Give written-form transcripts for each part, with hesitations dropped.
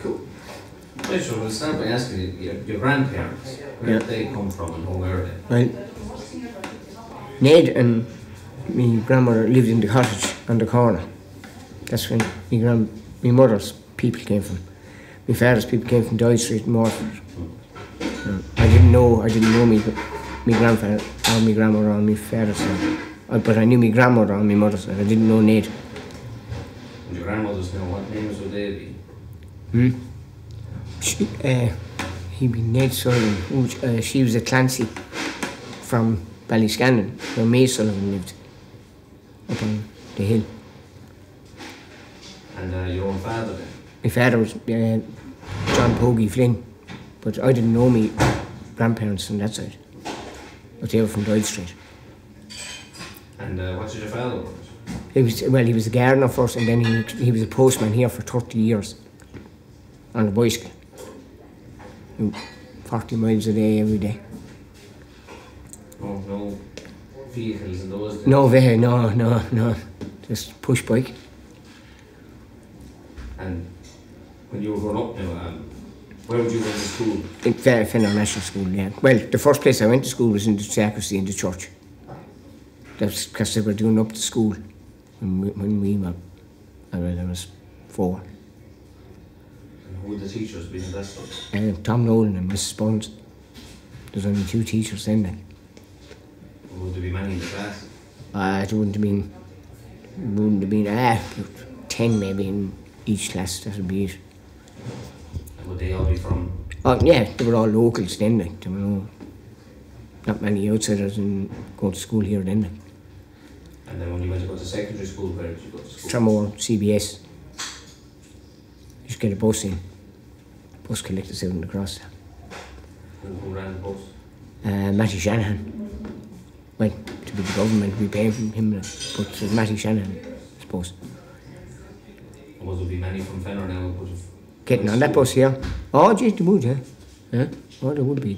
Cool. Right, so we'll start by asking you, your grandparents, where did they come from and who were they? Well, Ned and my grandmother lived in the cottage on the corner. That's when my mother's people came from. My father's people came from Doyle Street in Waterford. I didn't know my grandfather or my grandmother on my father's side. But I knew my grandmother on my mother's side. I didn't know Ned. And your grandmother's name, what names would they be? He'd be Ned Sullivan. She was a Clancy from Ballyscannon, where May Sullivan lived, up on the hill. And your own father then? My father was John Pogie Flynn, but I didn't know my grandparents on that side. But they were from Doyle Street. And what did your father work? He was a gardener first, and then he was a postman here for 30 years on a bicycle. 40 miles a day, every day. Oh, no vehicles in those days? No. Just push bike. And when you were growing up now, where would you go to school? In Fenner National School, yeah. Well, the first place I went to school was in the sacristy in the church. That's because they were doing up to school when I was 4. And who would the teachers be in that school? Tom Nolan and Mrs. Bones. There's only 2 teachers then. Like. Would there be many in the class? It wouldn't have been 10 maybe in each class, that would be it. And would they all be from? Oh yeah, they were all locals then, like. There were not many outsiders going to school here then. Like. And then when you went to go to secondary school, where did you go to school? Tramore, CBS. You should get a bus in. Bus collectors out in the cross. Who ran the bus? Matty Shanahan. Well, to be the government, we pay him, but Matty Shanahan, I suppose. And would there be many from Fenner now who would have... Getting on that bus here? Oh, geez, there would, yeah. Oh, there would be,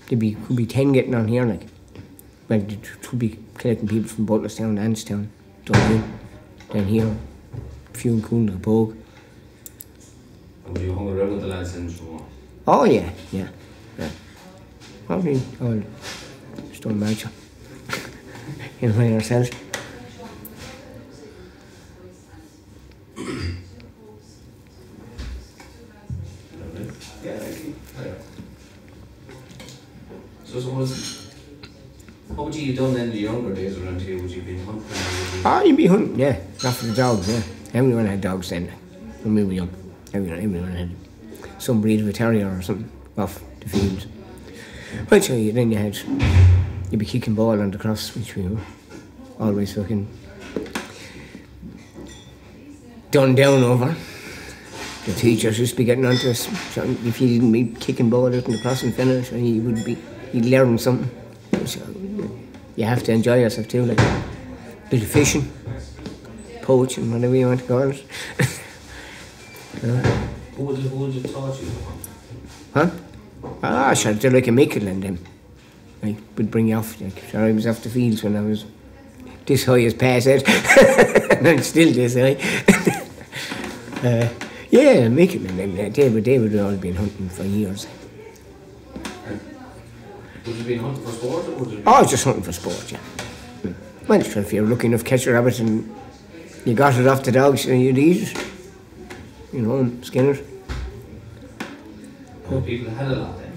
could be 10 getting on here, like. Well, there could be collecting people from Butlerstown, Anstown, Dublin, then here, a few in Coon, the Pogue. And would you hung around with the lads in Tramore? Oh, yeah. Probably all Stone Marcher. You know, ourselves. So suppose, what would you have done then in the younger days around here? Would you have been hunting? You'd be hunting, yeah. After the dogs, yeah. Everyone had dogs then, when we were young. Everyone had some breed of a terrier or something off the field. Well, so then you'd be kicking ball on the cross, which we were always fucking done down over. The teachers used to be getting onto us. So if you didn't be kicking ball out in the cross and finish, you'd learn something. So you have to enjoy yourself too, like a bit of fishing, poaching, whatever you want to call it. Who would have taught you? Huh? Sure, they're like a Mickle and them. Like, would bring you off. Like, sure, I was off the fields when I was this high as past it. And I'm still this high. Yeah, Mickle and them. They would have all been hunting for years. Would you been hunting for sport, or would you? Oh, just hunting for sport, yeah. Well, sure, if you're lucky enough to catch a rabbit and you got it off the dogs, you'd eat it. You know, and skin it. Would people have had a lot then?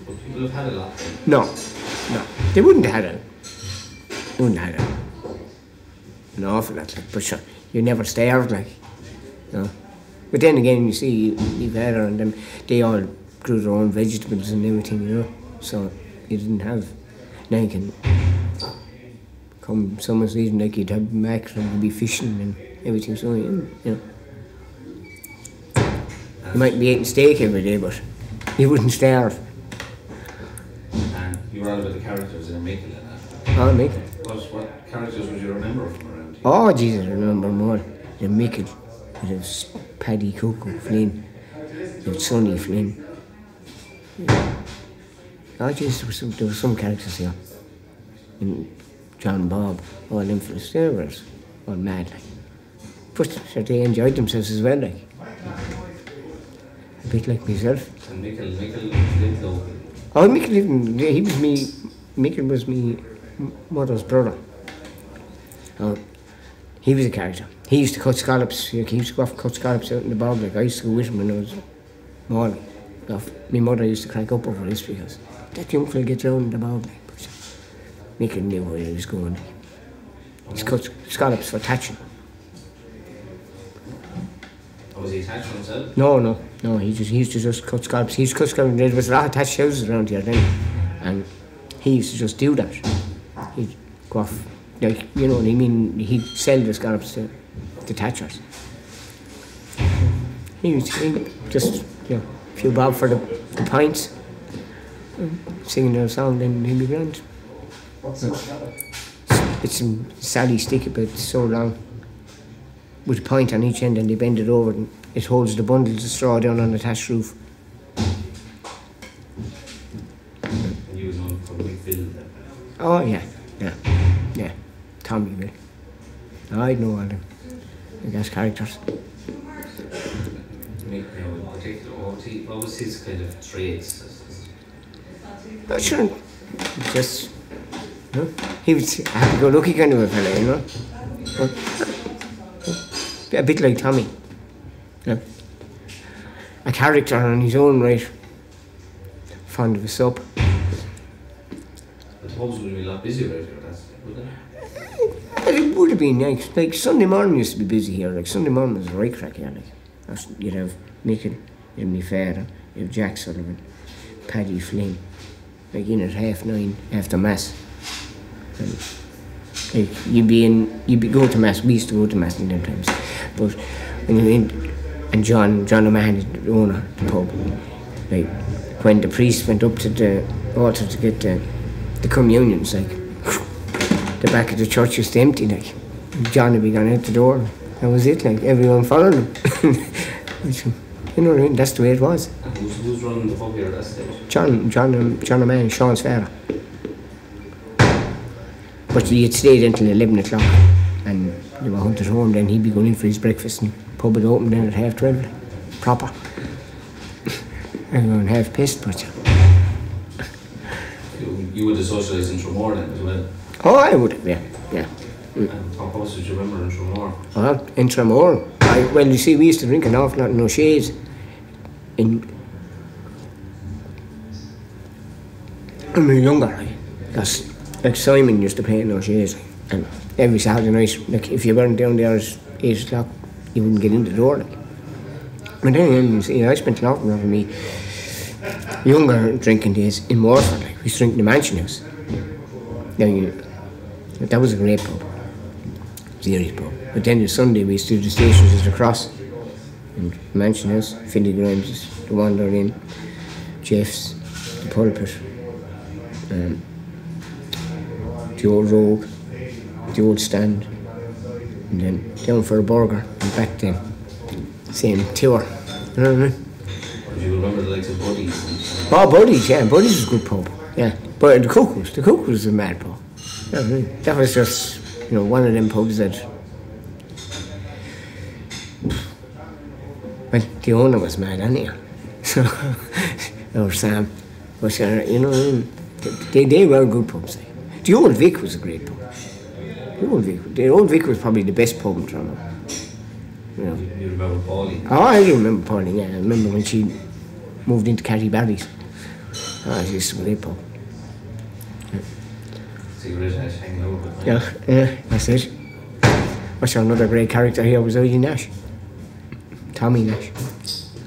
Would people have had a lot then? No. They wouldn't have had it. They wouldn't have had it. An awful lot, like, but sure, you never starved, like. You know. But then again, you see, your father and them, they all grew their own vegetables and everything, you know. So you didn't have. Now you can come summer season, like you'd have mackerel and you'd be fishing and everything, so you know. You might be eating steak every day, but you wouldn't starve. And you were all about the characters in Mickle and that. Oh, Mickle. What characters would you remember from around here? Oh, Jesus, I remember more. The Mickle, it was Paddy Coco Flynn, and Sonny Flynn. Yeah. Oh, Jesus, there were some characters here. And John Bob, all them fellas, they were all mad, like. but they enjoyed themselves as well, like. A bit like myself. And Michael lived local. Oh, Michael was me mother's brother. Oh, he was a character. He used to cut scallops. He used to go off and cut scallops out in the bog. Like I used to go with him when I was small. My mother used to crank up over this because that young fella gets around in the bog. Like, but Michael knew where he was going. He's cut scallops for thatching. Or was he attached to himself? No. He used to just cut scallops. He used to cut scallops. There was a lot of thatched houses around here then, and he used to just do that. He'd go off, like, you know what I mean. He'd sell the scallops to thatchers. He just, you know, a few bob for the pints, singing a song, then he'd be grand. What's the scallop? It's some sally stick about so long, with a pint on each end, and they bend it over, and it holds the bundles of straw down on the thatched roof. And you was on from Phil then? Oh yeah. Tommy will. I'd know all them. I guess characters. Mick now in particular, what was his kind of traits? Not sure. Just, you know, he was a happy-go-lucky kind of a fella, you know. But, a bit like Tommy. Yeah. A character on his own right. Fond of a sup. The pubs would be a lot busier right here, wouldn't they? It would have been nice. Like Sunday morning used to be busy here. Like Sunday morning was a right crack here. Like you'd have Michael, you'd have me father, you'd have Jack Sullivan, Paddy Flynn. Like in at 9:30 after mass. And, like you'd be going to mass. We used to go to mass in them times. But when you went, and John O'Mahony, the owner of the pub, like when the priest went up to the altar to get the communions, like the back of the church was empty, like John would be gone out the door. That was it, like everyone followed him. Which, you know what I mean? That's the way it was. And who's running the pub here at that stage? John O'Mahony, Sean's father. But he'd stayed until 11 o'clock, and they were hunted home. Then he'd be going in for his breakfast, and pub would open then at 12:30, proper. Everyone half pissed, but you would have socialised in Tramore then as well? Oh, I would have, yeah. And how close did you remember in Tramore? Well, in Tramore, well, you see, we used to drink an awful lot in O'Shea's. When we were younger, because like Simon used to play in O'Shea's, and every Saturday night, like if you weren't down there at 8 o'clock, you wouldn't get in the door. Like. But then, you see, I spent an awful lot of me younger drinking days in Waterford. Like, we used to drink in the Mansion House. Now, that was a great pub. Serious pub. But then on Sunday we used to do the stations at the Cross. And the Mansion House, Philly Grimes, the Wander Inn, Jeff's, the Pulpit, the old Rogue, the old Stand, and then down for a burger and back then. Same tour. You know what I mean? Do you remember the likes of Buddies? Oh, Buddies, yeah. Buddies was a good pub. Yeah. But the Cook was a mad pub. You know what I mean? That was just, you know, one of them pubs that... Well, the owner was mad anyhow. So, or Sam. But, you know what I mean? They were good pubs. Like. The Old Vic was a great pub. The Old Vic was probably the best pub in Toronto. You know. You remember Pauline? Oh, I do remember Pauline, yeah. I remember when she moved into Catty Barry's. Oh, she used to be a great pub. Cigarette ash hanging over it. Yeah, that's it. What's another great character here was Eddie Nash. Tommy Nash.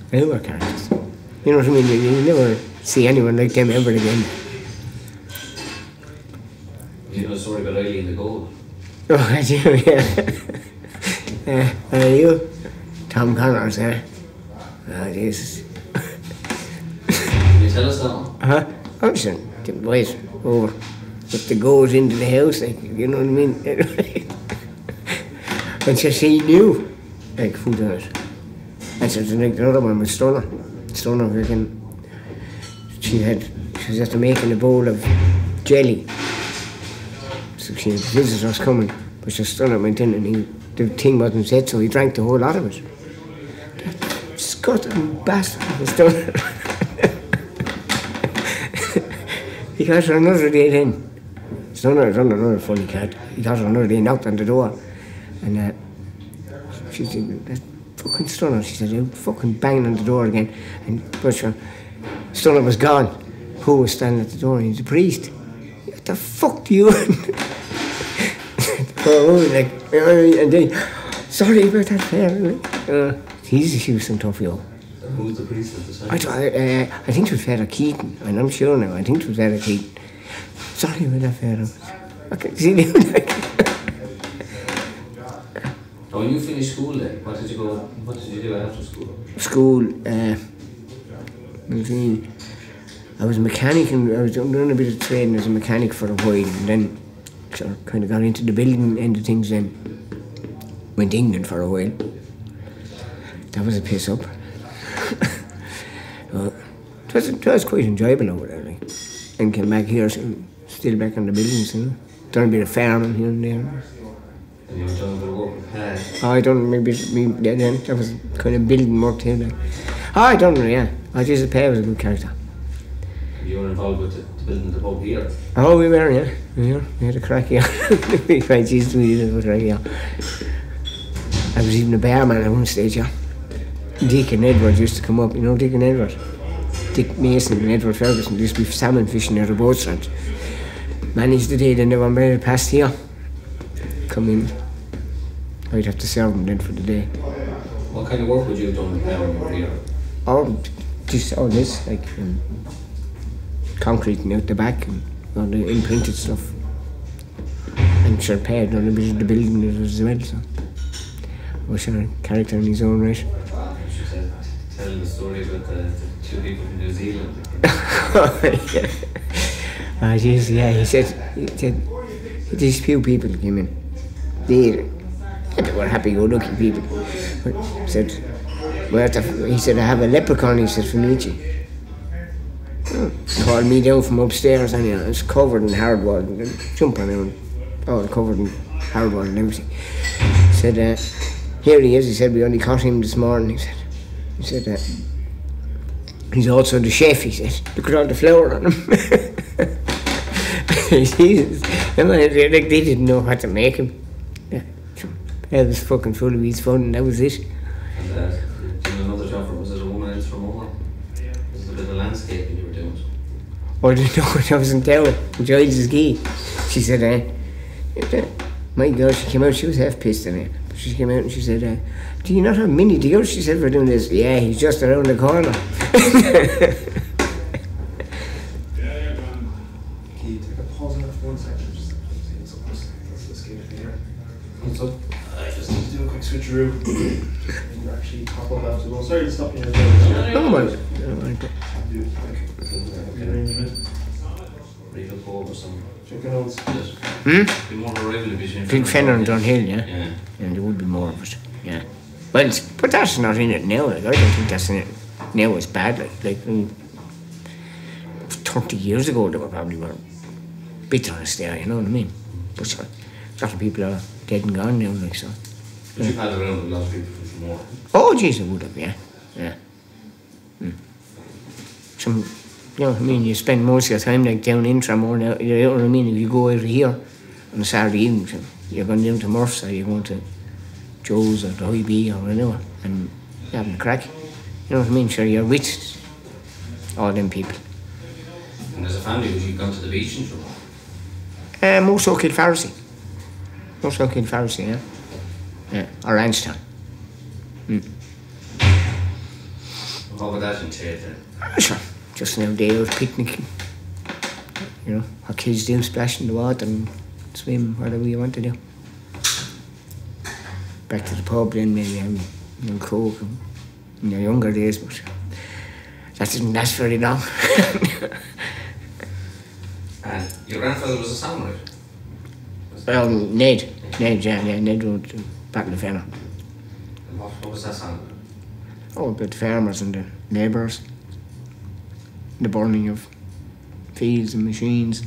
They were characters. You know what I mean? You never see anyone like them ever again. You know a story about Eileen the Gold? Oh, I do, yeah. You? Tom Connors, eh? Oh, Jesus. Can you tell us that one? I'm just the boys over. If the goes into the house, like, you know what I mean? And she knew, like, who done it. And so like, the other one was Stunner, freaking, she was after making a bowl of jelly. So she had visitors coming, but Stunner went in and he the thing wasn't set, so he drank the whole lot of it. That scuttling bastard was done. He got her another day then. He's done another funny cat. He got her another day, knocked on the door, and she said, "That fucking Stunner," she said, "you fucking banging on the door again." And but sure, Stunner was gone. Who was standing at the door? He's a priest. What the fuck do you want? Poor woman, like, and then, "Sorry about that fella." He was some tough yo. Who's the priest at the time? I think it was Father Keaton. I'm not sure now. I think it was Father Keaton. Sorry about that fella. I can see him like. Oh, when you finished school then, what did you do after school? School, I was a mechanic, and I was doing a bit of training as a mechanic for a while, and then sort of kind of got into the building end of things. Then went to England for a while. That was a piss up. It was quite enjoyable over there, like, and came back here, so still back on the buildings, you know. Done a bit of farming here and there. And you were done a bit of work with Pat. I done maybe then that was kind of building work too. Like, I done yeah. I just Pat was a good character. You were involved with the building the pub here. Oh, we were, yeah. We had a crack here. We quite used to it with crack here. I was even a barman at one stage, yeah. Dick and Edward used to come up, you know Dick and Edward? Dick Mason and Edward Ferguson used to be salmon fishing at the boat strand. Managed the day they never made it past here. Come in. I'd have to serve them then for the day. What kind of work would you have done now when you were here? Oh, just all this, like concreting out the back and all the imprinted stuff. And sure, Pat done a bit of the building as well, so. Was sure a character in his own right. She said, telling the story about the two people from New Zealand. Oh, jeez, yeah, he said, these few people came in. They were happy-go-lucky people. But said, he said, "I have a leprechaun," he said, "from Nietzsche." Called me down from upstairs, and it was covered in hardwood, and jumping around, all covered in hardwood and everything. Said, "Here he is," he said, "we only caught him this morning," he said, "he's also the chef," he said, "look at all the flour on him." Jesus, like they didn't know what to make him. Yeah. That was fucking full of his fun, and that was it. And doing another job, was it a woman in Tramore? Was it a bit of landscaping you were doing? I didn't know what I was in town. Giles' key. She said, my God, she came out, she was half pissed in it. But she came out and she said, "Do you not have Minnie Deal?" She said, "For doing this." "Yeah, he's just around the corner." Can you take a pause on that for 1 second? Just seeing something that's escaping here. What's up? I just need to do a quick switcheroo. And you actually pop up after the Sorry to stop you. No, man. Read a pub or something. Chicken notes. Be more of a rivalry between Between Fenner and Dunhill, yeah? Yeah. And there would be more of it, yeah. Well, but that's not in it now. Like, I don't think that's in it now. It's bad. Like 30 years ago, they were probably bitter on us there, you know what I mean? But a lot of people are dead and gone now, like so. But you've had around with a lot of people from Tramore. Oh, jeez, I would have, yeah. Yeah. Some, you know what I mean? You spend most of your time like down in Tramore now, you know what I mean? If you go over here on a Saturday evening, so you're going down to Murph's or you're going to Joe's or the High B or whatever, and you're having a crack. You know what I mean? Sure, you're with all them people. And as a family, would you gone to the beach in Tramore? More so Kilfarracy. More so Kilfarracy, yeah. Yeah, or Ranchtown. What would that entail then? Sure, just an day out picnicking. You know, our kids do splash in the water and swim, whatever you want to do. Back to the pub then, maybe having coke in your younger days, but that didn't last very long. And your grandfather was a songwriter? Ned, yeah, Ned wrote Battle of Fenner. And what was that song? Oh, about the farmers and the labourers. The burning of fields and machines.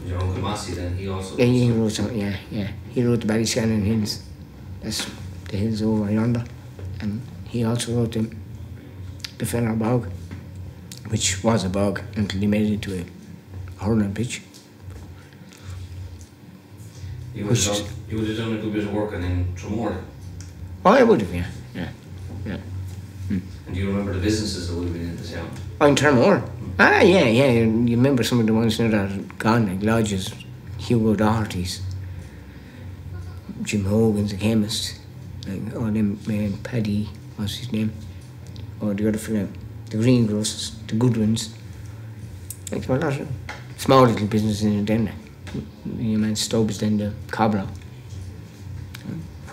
Your Uncle Massey then, he also... Yeah, he wrote something, yeah. He wrote the Ballyshannon Hills. That's the hills over yonder. And he also wrote the Fenner Bog, which was a bog until he made it into a hurling pitch. You would have done a good bit of work in Tramore. Oh, I would have, yeah. And do you remember the businesses that would have been in the town? Oh, in Tramore? Ah, yeah. You remember some of the ones now that are gone, like Lodges, Hugo Doherty's, Jim Hogan's, a chemist, like all them, Paddy, what's his name? Or the other fella, the greengrocers, the Goodwins. Like, there were a lot of small little businesses in it then, like. Your man Stubbs, then the cobbler.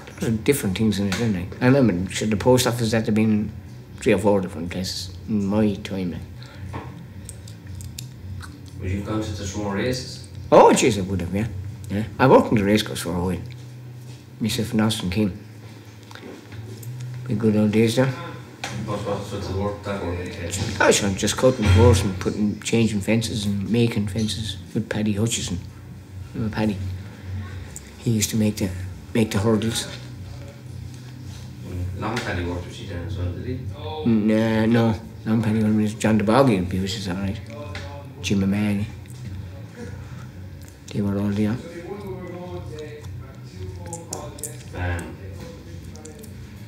Lots of different things in it, then, like. I remember the post office that had been 3 or 4 different places in my time, like. Would you have gone to the Tramore races? Oh, jeez, I would have, yeah. I worked in the racecourse for a while. Myself and Austin King. Been good old days there. What's the work that work entails? I was just cutting boards and changing fences and making fences with Paddy Hutchison. Remember Paddy? He used to make the hurdles. Long Paddy worked with you then as well, did he? No. Long Paddy was John the Boggy, which is alright. Jim O'Mahony. They were all there.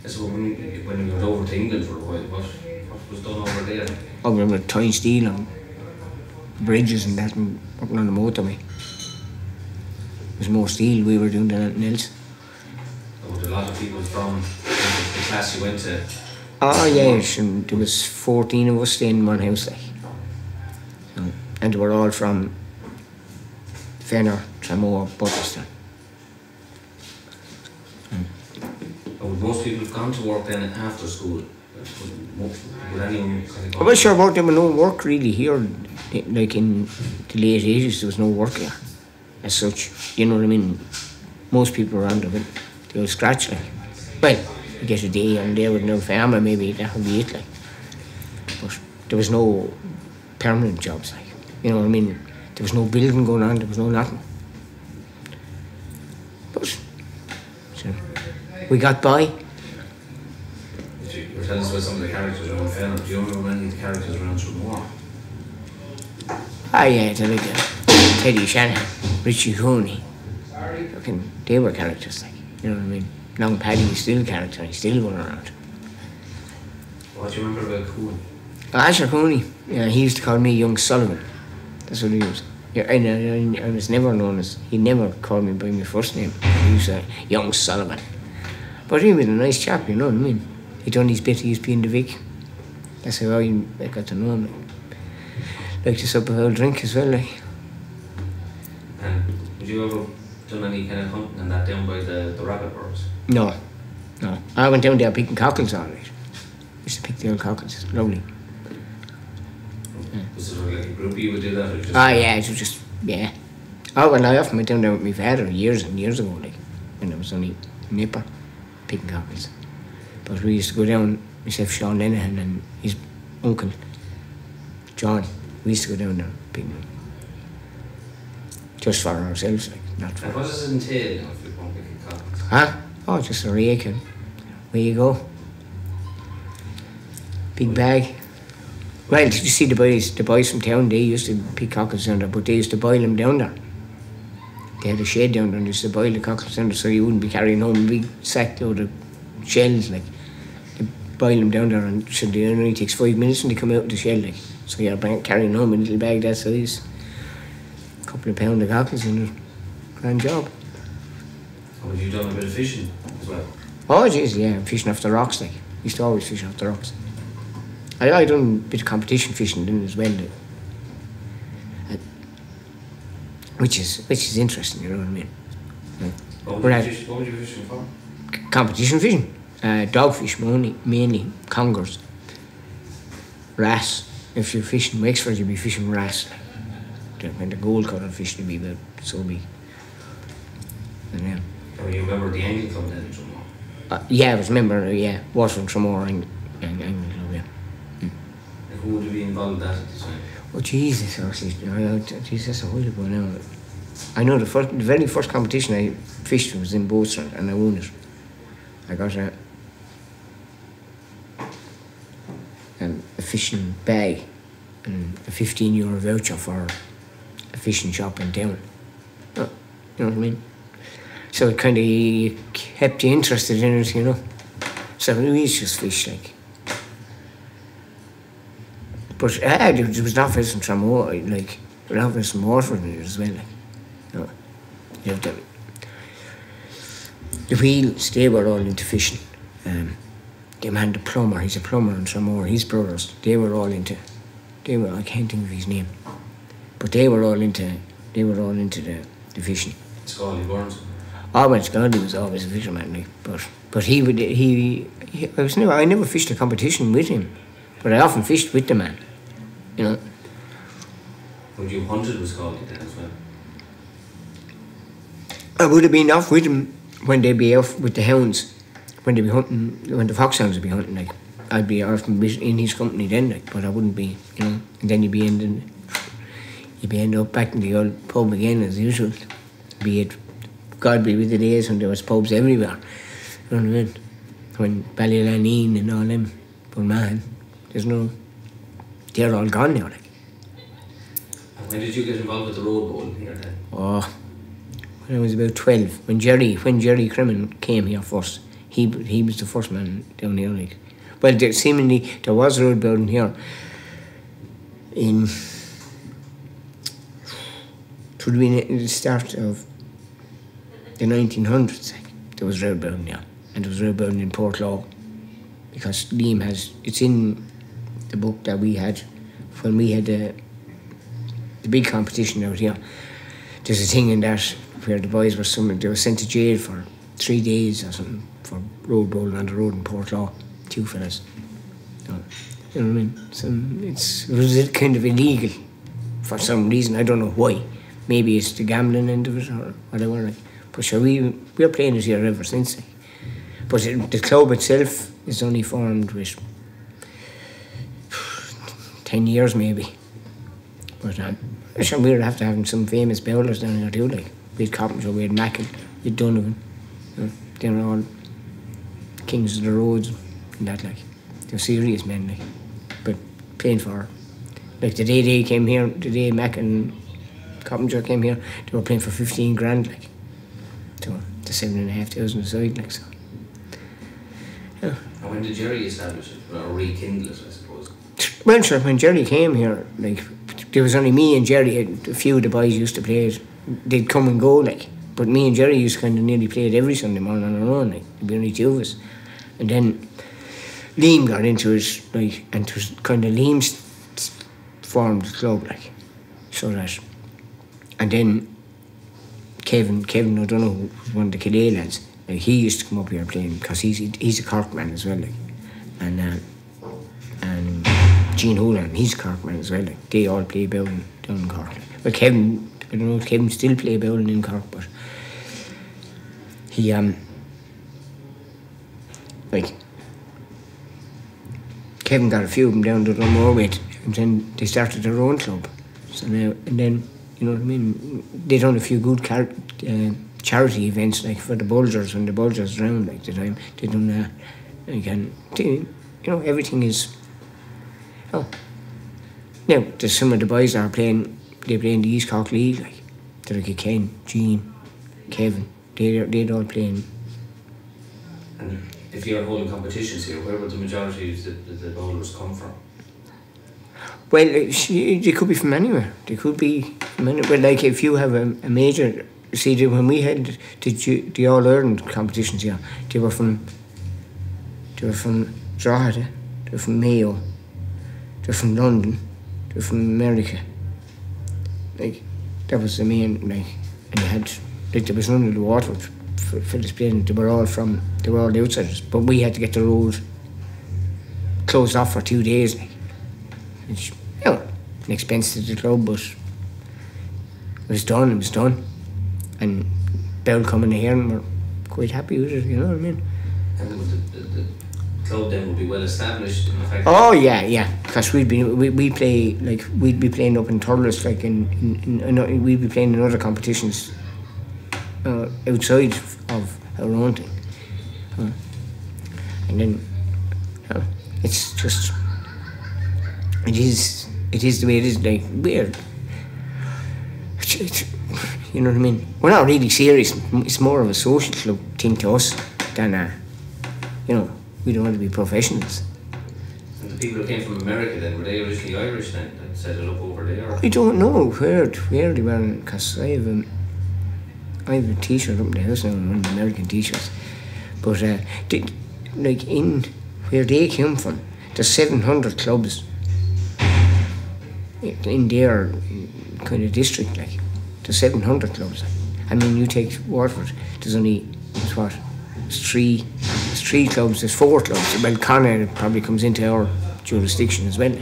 So when you went over to England for a while, what was done over there? I remember tying steel on bridges and that and working on the motorway. It was more steel we were doing than anything else. There were a lot of people from the class you went to. Oh yes, and there was 14 of us staying in one house, like. And they were all from Fenner, Tramore, Butterstone. Would most people have gone to work then after school? Would anyone kind of go? Well, sure about there was no work really here. Like in the late 80s, there was no work here as such. You know what I mean? Most people around it, they would scratch, like. Well, you get a day here and there with no farmer, maybe that would be it, like. But there was no permanent jobs, like. You know what I mean? There was no building going on, there was no nothing. But, so, we got by. You were telling us about some of the characters around Fenner. Do you remember any of the characters around Tramore? Ah, yeah, like Teddy Shanahan, Richie Cooney. Fucking, they were characters, like. You know what I mean? Long Paddy is still a character, he's still going around. What do you remember about Cooney? Asher Cooney, yeah, he used to call me Young Sullivan. That's what he was. Yeah, and I was never known as, he never called me by my first name. He used to say, Young Sullivan. But he was a nice chap, you know what I mean? He done his bit, he used to be in the Vic. That's how I got to know him. Like to sup a whole drink as well, like. And would you ever done any kind of hunting and that down by the rabbit burrows? No. I went down there picking cockles all right. Used to pick the old cockles, it's lovely. Was it like a group you would do that? Or just Yeah, it was just, yeah. Oh, well, I often went down there with my father years and years ago, like, when I was only a nipper, picking cockles. But we used to go down, myself, Sean Lenihan and his uncle, John. We used to go down there picking them. Just for ourselves, like, not for... And what does it entail if you want picking cockles? Huh? Oh, just a rake and where you go. Big bag. Well, did you see the boys from town, they used to pick cockles down there, but they used to boil them down there. They had a shed down there and they used to boil the cockles down there so you wouldn't be carrying home a big sack load of shells, like. They boil them down there and so it only takes 5 minutes when they come out of the shell, like. So you're carrying home a little bag that size. A couple of pounds of cockles in a grand job. And have you done a bit of fishing as well? Oh, jeez, yeah, fishing off the rocks, like. Used to always fish off the rocks. I done a bit of competition fishing then as well, like. Which is interesting, you know what I mean? Yeah. What would you be fishing for? Competition fishing, dogfish mainly, congers, wrasse. If you're fishing Wexford, you'll be fishing wrasse. When the gold coloured fish will be about so big. And yeah. Oh, you remember the angling club then in Tramore? Yeah, I was remember, Waterford, Tramore and angling club, yeah. And who would you be involved with that at the time? Oh Jesus, actually, Jesus, that's a while ago now. I know the very first competition I fished was in Waterford, and I won it. I got a fishing bag and a €15 voucher for a fishing shop in town. Oh, you know what I mean? So it kind of kept you interested in it, you know. So we used to just fish, like. But there was offers in Tramore, like, there were offers in Waterford in it as well, like. You know, you have the wheels, they were all into fishing. The man, the plumber, he's a plumber in Tramore, his brothers, they were all into, I can't think of his name, but they were all into the fishing. Scully Burns. Oh, well, Scully was always a fisherman, like, but I never fished a competition with him, but I often fished with the man, you know. Would you hunted with Scully then as well? I would have been off with him when they'd be off with the hounds, when they'd be hunting, when the foxhounds would be hunting, like, I'd be often in his company then, like, but I wouldn't be, you know, and then you'd be end up back in the old pub again as usual, be it, God be with the days when there was pubs everywhere, you know what I mean, when Ballylaneen and all them, but man, they're all gone now, like. And when did you get involved with the road bowling here then? Oh, when I was about 12, when Jerry Crimmon came here first, he was the first man down here, like. Well, seemingly there was road bowling here in, it would have been at the start of the 1900s, like, there was road bowling here, and there was road bowling in Portlaw, because Liam it's in the book that we had when we had the big competition out here. There's a thing in that where the boys they were sent to jail for 3 days or something for road bowling on the road in Portlaw, 2 fellas. You know what I mean? So it was kind of illegal for some reason. I don't know why. Maybe it's the gambling end of it or whatever. Like. But sure, we're playing it here ever since. Like. But the club itself is only formed with 10 years maybe. But sure, we'd have to have some famous bowlers down here too. Like we had Coppinger, we had Mackin, we had Donovan. You know, they were all kings of the roads and that, like. They're serious men, like. But playing for, like, the day they came here, the day Mac and Coppinger came here, they were playing for 15 grand, like. So the 7,500 aside, like, so. Yeah. And when did Jerry establish it, or rekindle it, I suppose? Well, sure, when Jerry came here, like, there was only me and Jerry, a few of the boys used to play it. They'd come and go, like. But me and Jerry used to kind of nearly play it every Sunday morning on our own, like. There'd be only 2 of us. And then Liam got into it, like, and it was kind of Liam's formed the club, like, so that. And then Kevin O'Donoghue was one of the Kildare lads. Like, he used to come up here playing because he's a Cork man as well, like, and Gene Hoolan, he's a Cork man as well. Like, they all play bowling down in Cork. Like. Well, Kevin, I don't know if Kevin still play bowling in Cork, but he like. Kevin got a few of them down to Tramore with, and then they started their own club. So now, and then, you know what I mean, they done a few good charity events, like for the Bulgers, when the Bulgers round, like, the time, they done that. Again, you know, everything is, oh. Now, there's some of the boys that they play in the East Cork League, like, they're like Ken, Gene, Kevin, they'd all playing. And if you're holding competitions here, where would the majority of the bowlers come from? Well, they could be from anywhere. They could be from anywhere. Well, like, if you have a major, see, when we had the All-Ireland competitions here, they were from Drogheda, they were from Mayo, they were from London, they were from America. Like, that was the main, like, and you had, like, there was none of the Waterford for the playing. They were all the outsiders, but we had to get the road closed off for 2 days, like. It's, you know, an expense to the club, but it was done. And Bell coming here and we're quite happy with it, you know what I mean? And the club then would be well established in the fact. Oh yeah, because we'd be playing up in Thurles, like we'd be playing in other competitions outside of our own thing, and then it's just it is the way it is. Like weird. You know what I mean? We're not really serious. It's more of a social club thing to us than we don't want to be professionals. And the people who came from America then, were they originally Irish then, that set it up over there? I don't know where they were, because I have a t-shirt up in the house now, one of the American t-shirts. But in where they came from, there's 700 clubs in their kind of district, like. There's 700 clubs. I mean, you take Waterford, there's only, There's three clubs, there's 4 clubs. Well, Connacht probably comes into our jurisdiction as well.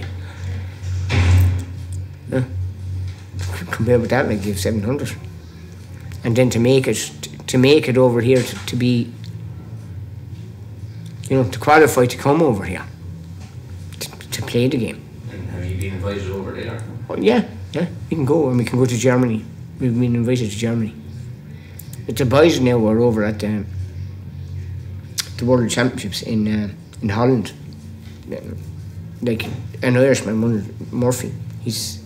Compare with that, like, you have 700. And then to make it over here, to be, to qualify to come over here, to play the game. And have you been invited over there? Oh, yeah, we can go, and we can go to Germany. We've been invited to Germany. The boys now are over at the World Championships in Holland. Like an Irishman, Murphy. He's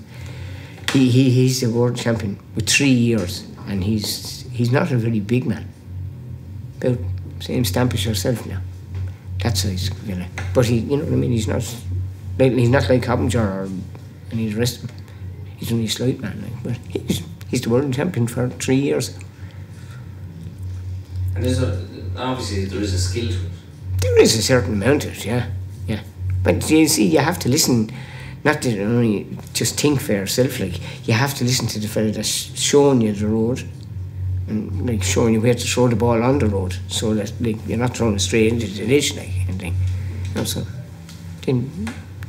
the world champion with 3 years, and he's not a very big man. About same stamp as yourself now. That size fella. But he, you know what I mean. He's not like Coppinger or any of the rest of them. He's only a slight man, like, but he's the world champion for 3 years. And obviously there is a skill to it. There is a certain amount of it, yeah. But you see, you have to listen, not to only just think for yourself. Like, you have to listen to the fella that's showing you the road, and like showing you where to throw the ball on the road, so that like you're not throwing it straight into the ditch, like, and thing. So then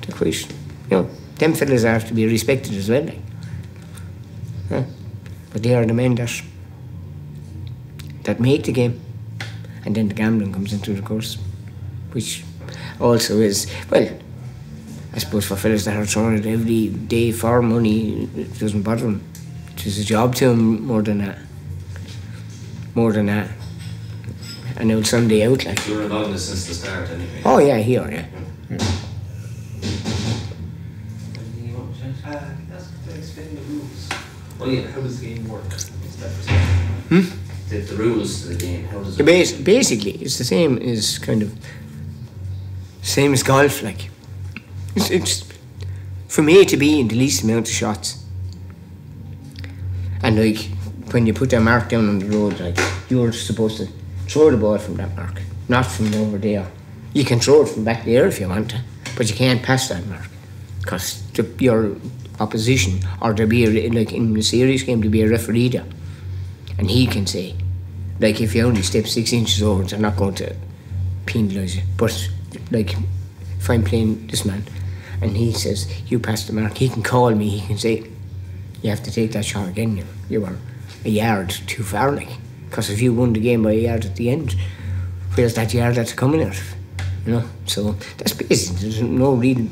the question, them fellas have to be respected as well, like. But they are the men that make the game, and then the gambling comes into the course, which also is, well, I suppose for fellas that are throwing it every day for money, it doesn't bother them. It's a job to them more than that. An old Sunday out, like. You were involved in this since the start, anyway. Oh yeah, here, yeah. Explain the rules. Well, yeah. How does the game work? The rules of the game, how does it Basically, it's the same as golf, like. It's for me to be in the least amount of shots. And like, when you put that mark down on the road, like, you're supposed to throw the ball from that mark, not from over there. You can throw it from back there if you want to, but you can't pass that mark, because your opposition, or there'll be like in the serious game, there'll be a referee there, and he can say, like, if you only step 6 inches over, they're not going to penalise you. But like, if I'm playing this man and he says you passed the mark, he can call me, he can say you have to take that shot again, you were a yard too far, like, because if you won the game by a yard at the end, where's that yard that's coming out of? So that's basically, there's no real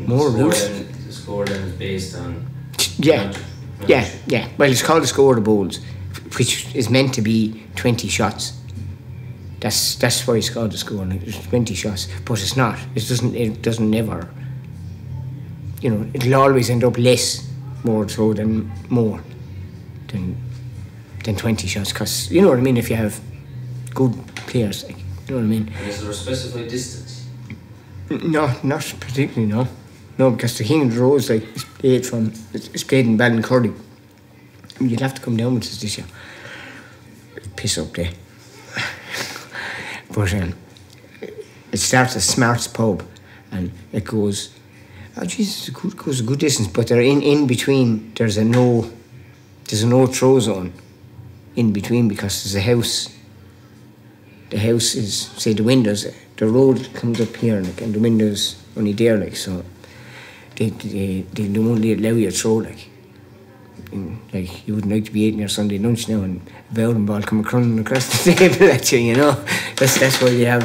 more rules. The score then is based on yeah. Well, it's called the score of the bowls, which is meant to be 20 shots. That's why it's called the score. Like, there's 20 shots, but it's not. It doesn't never. It'll always end up more than 20 shots, because you know what I mean. If you have good players, like, you know what I mean. And is there a specified distance? No, not particularly. No, because the King of the Road, like, it's played in Ballincurdy. You'd have to come down with this year. Piss up there. But it starts at Smart's Pub, and it goes, it goes a good distance, but they're in between. There's a no throw zone in between, because there's a house. The house is, say, the windows, the road comes up here, like, and the windows only there, like, so they don't only allow you to throw, like. Like, you wouldn't like to be eating your Sunday lunch now and a bowling ball come crumbling across the table at you, That's why you have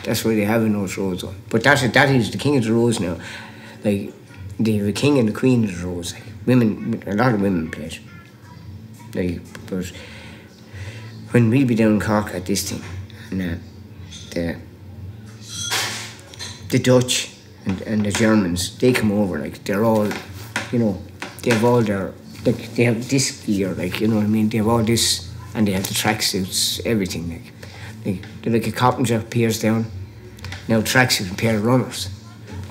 That's why they have in those roads. But that is the king of the roads now. Like, they have a king and a queen of the roads. Like, women, a lot of women play it. Like, but when we be down in Cork at this thing, and the Dutch and the Germans, they come over, like, they're all, you know, they have all their, like, they have this gear, like, you know what I mean, they have all this, and they have the tracksuits, everything, like they're like a carpenter peers down, now tracksuit and pair of runners,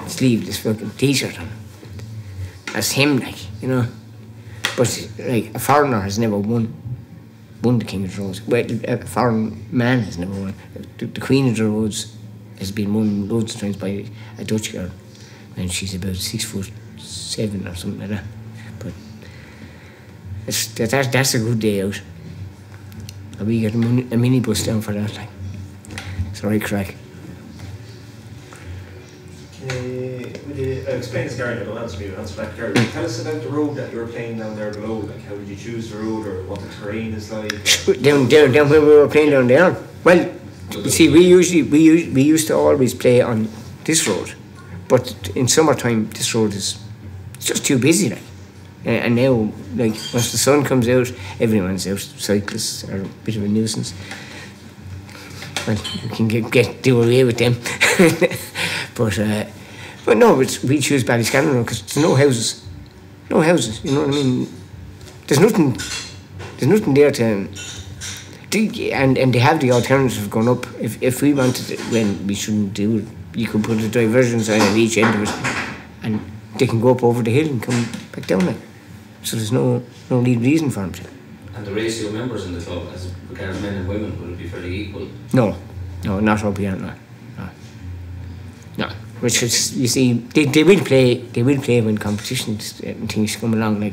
sleeveless fucking t-shirt on. That's him, like, you know, but, like, a foreigner has never won the King of the Roads. Well, a foreign man has never won. The Queen of the Roads has been won loads of times by a Dutch girl, and she's about 6'7" or something like that. But that's a good day out. And we get a minibus down for that, like. It's a right crack. Explain this, Gary. I don't answer you. Answer back, Gary. Tell us about the road that you were playing down there below. Like, how did you choose the road, or what the terrain is like? Down where we were playing down there. Well, you see, we used to always play on this road, but in summertime this road it's just too busy, like. And now, like, once the sun comes out, everyone's out. Cyclists are a bit of a nuisance. Well, you can do away with them. But no, we choose Ballyscannon Road because there's no houses. No houses, you know what I mean? There's nothing there to... And they have the alternative of going up. If we wanted it, when we shouldn't do it, you could put a diversion sign at each end of it, and they can go up over the hill and come back down there. So there's no real reason for them to. And the ratio of members in the club, as regards men and women, would it be fairly equal? No, not up here, no. Which is, you see, they will play when competitions and things come along, like.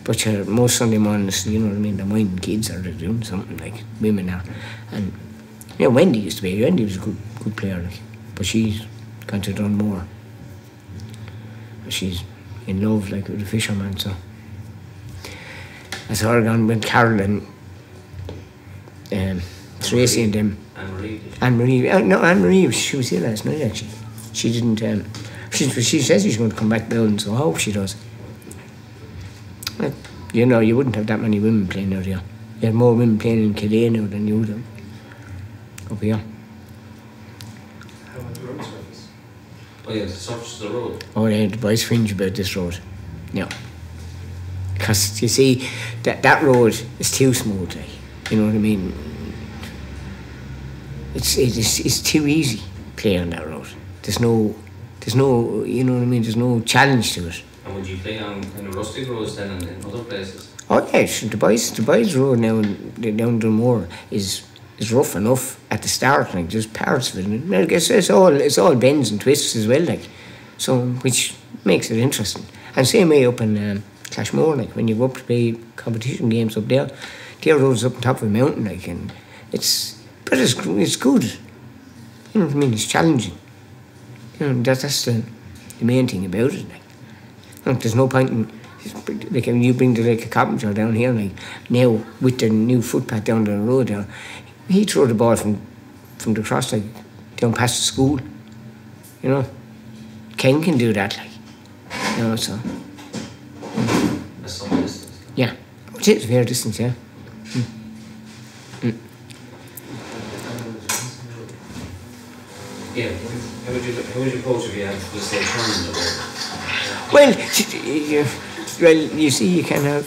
But most Sunday mornings, you know what I mean, they're minding kids or they're doing something, like women are. And you know, Wendy was a good player, like, but she's gone to done more. She's in love, like, with the fisherman, so. I saw her gone with Carol and Tracy and them. Anne-Marie. Anne-Marie, she was here last night, actually. She didn't, she says she's going to come back building, so I hope she does. Like, you know, you wouldn't have that many women playing out here. You have more women playing in Kildare now than you would have up here. How about the road surface? Oh yeah, the surface of the road. Oh yeah, the boys fringe about this road. Yeah. Because, you see, that road is too smooth, like, you know what I mean? It's too easy playing on that road. There's no, you know what I mean, there's no challenge to it. And would you play on kind of rustic roads then in other places? Oh yeah, the boys road now down Tramore is rough enough at the start, like, there's parts of it. And I guess it's all bends and twists as well, like, so, which makes it interesting. And same way up in Clashmore, like, when you go up to play competition games up there, their road's up on top of a mountain, like, and it's good. You know what I mean? It's challenging. You know, that's the main thing about it, like. Look, there's no point in, like, when you bring a carpenter down here, like, now with the new footpath down the road there, he throw the ball from the cross, like, down past the school. You know, Ken can do that, like, you know, so. That's some distance. Yeah, it's a fair distance, yeah. Yeah. How would you approach if you had to say turn the road? Well, you see, you can have.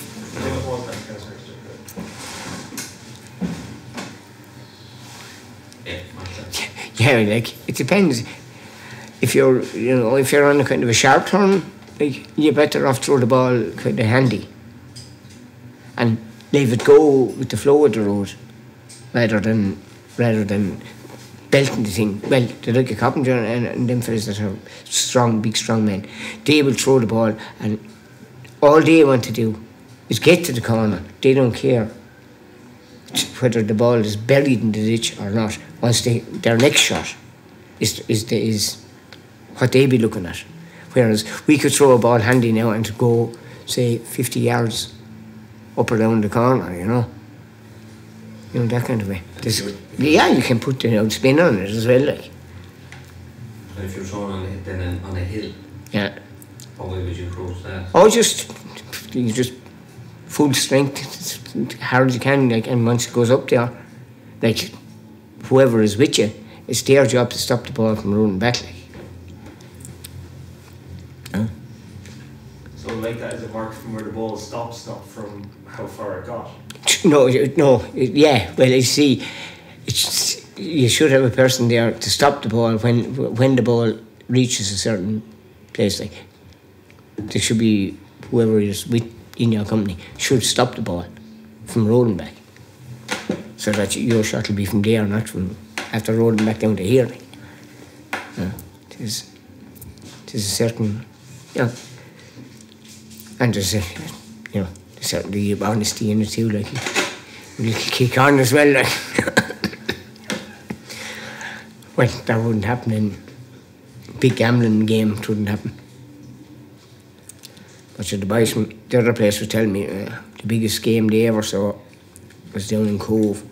Yeah, like, it depends. If you're on a kind of a sharp turn, like, you're better off throw the ball kind of handy and leave it go with the flow of the road rather than belting the thing. Well, they're like a carpenter and them fellas that are big strong men. They will throw the ball, and all they want to do is get to the corner. They don't care whether the ball is buried in the ditch or not. Once their next shot is what they be looking at. Whereas we could throw a ball handy now and go, say, 50 yards up or down the corner, you know. You know, that kind of way. Yeah, you can put the spin on it as well, like. And if you're throwing on a hill, Yeah. what way would you approach that? Oh, you just full strength, as hard as you can, like, and once it goes up there, like, whoever is with you, it's their job to stop the ball from rolling back, like. So like that, is it marked from where the ball stops, not from how far it got? No, yeah, well, you see, you should have a person there to stop the ball when the ball reaches a certain place, like, there should be, whoever is in your company should stop the ball from rolling back, so that your shot will be from there, not from after rolling back down to here. There's a certain, and there's a, there's certainly honesty in it too, like, a little kick on as well, like. Well, that wouldn't happen in big gambling game, it wouldn't happen. But the boys from the other place were telling me the biggest game they ever saw was down in Cove.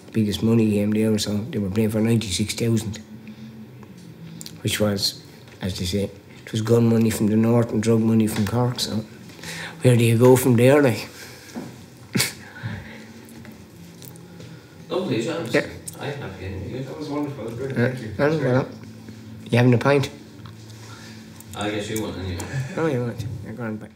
The biggest money game they ever saw. They were playing for 96,000, which was, as they say, it was gun money from the north and drug money from Cork. So where do you go from there, like? Lovely, John. Yeah. I'm happy anyway. That was wonderful. That was good. Thank you. Well, you having a pint? I guess you want anyway. Oh, you want? You're going back.